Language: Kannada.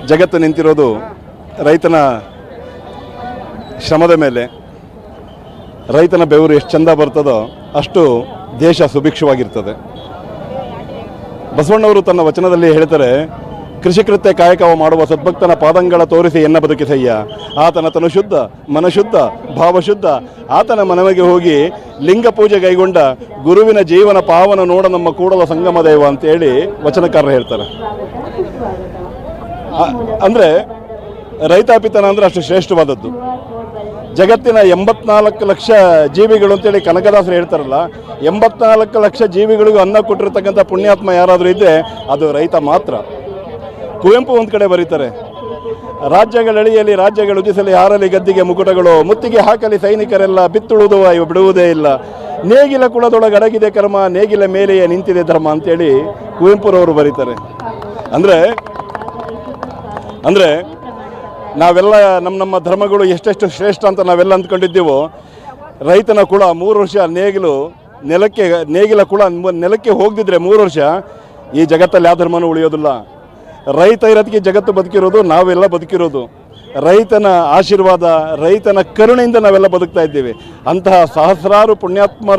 ಜಗತ್ತು ನಿಂತಿರೋದು ರೈತನ ಶ್ರಮದ ಮೇಲೆ. ರೈತನ ಬೆವರು ಎಷ್ಟು ಚಂದ ಬರ್ತದೋ ಅಷ್ಟು ದೇಶ ಸುಭಿಕ್ಷವಾಗಿರ್ತದೆ. ಬಸವಣ್ಣವರು ತನ್ನ ವಚನದಲ್ಲಿ ಹೇಳ್ತಾರೆ, ಕೃಷಿಕೃತ್ಯ ಕಾಯಕವ ಮಾಡುವ ಸದ್ಭಕ್ತನ ಪಾದಂಗಳ ತೋರಿಸಿ ಎನ್ನ ಬದುಕಿಸಯ್ಯ. ಆತನ ತನು ಶುದ್ಧ, ಮನಶುದ್ಧ, ಭಾವಶುದ್ಧ. ಆತನ ಮನವಿಗೆ ಹೋಗಿ ಲಿಂಗ ಪೂಜೆ ಕೈಗೊಂಡ ಗುರುವಿನ ಜೀವನ ಪಾವನ ನೋಡ ನಮ್ಮ ಕೂಡಲ ಸಂಗಮ ದೇವ ಅಂತೇಳಿ ವಚನಕಾರರು ಹೇಳ್ತಾರೆ. ಅಂದರೆ ರೈತಾಪಿತನ ಅಂದರೆ ಅಷ್ಟು ಶ್ರೇಷ್ಠವಾದದ್ದು. ಜಗತ್ತಿನ 84 ಲಕ್ಷ ಜೀವಿಗಳು ಅಂತೇಳಿ ಕನಕದಾಸರು ಹೇಳ್ತಾರಲ್ಲ, 84 ಲಕ್ಷ ಜೀವಿಗಳಿಗೂ ಅನ್ನ ಕೊಟ್ಟಿರ್ತಕ್ಕಂಥ ಪುಣ್ಯಾತ್ಮ ಯಾರಾದರೂ ಇದ್ದರೆ ಅದು ರೈತ ಮಾತ್ರ. ಕುವೆಂಪು ಒಂದು ಕಡೆ ಬರೀತಾರೆ, ರಾಜ್ಯಗಳೆಳೆಯಲಿ ರಾಜ್ಯಗಳು ಉದಿಸಲಿ ಹಾರಲಿ ಗದ್ದಿಗೆ ಮುಕುಟಗಳು, ಮುತ್ತಿಗೆ ಹಾಕಲಿ ಸೈನಿಕರೆಲ್ಲ ಬಿತ್ತುಳುವುದು ಬಿಡುವುದೇ ಇಲ್ಲ, ನೇಗಿಲ ಕುಳದೊಳಗೆ ಅಡಗಿದೆ ಕರ್ಮ, ನೇಗಿಲ ಮೇಲೆಯೇ ನಿಂತಿದೆ ಧರ್ಮ ಅಂತೇಳಿ ಕುವೆಂಪುರವರು ಬರೀತಾರೆ. ಅಂದರೆ ನಾವೆಲ್ಲ ನಮ್ಮ ಧರ್ಮಗಳು ಎಷ್ಟೆಷ್ಟು ಶ್ರೇಷ್ಠ ಅಂತ ನಾವೆಲ್ಲ ಅಂದ್ಕೊಂಡಿದ್ದೀವೋ, ರೈತನ ಕುಳ 3 ವರ್ಷ ನೇಗಿಲ ಕುಳ ನೆಲಕ್ಕೆ ಹೋಗದಿದ್ರೆ 3 ವರ್ಷ ಈ ಜಗತ್ತಲ್ಲಿ ಯಾವ ಧರ್ಮನೂ ಉಳಿಯೋದಿಲ್ಲ. ರೈತ ಇರೋದಕ್ಕೆ ಜಗತ್ತು ಬದುಕಿರೋದು, ನಾವೆಲ್ಲ ಬದುಕಿರೋದು. ರೈತನ ಆಶೀರ್ವಾದ, ರೈತನ ಕರುಣೆಯಿಂದ ನಾವೆಲ್ಲ ಬದುಕ್ತಾ ಇದ್ದೀವಿ. ಅಂತಹ ಸಹಸ್ರಾರು ಪುಣ್ಯಾತ್ಮರ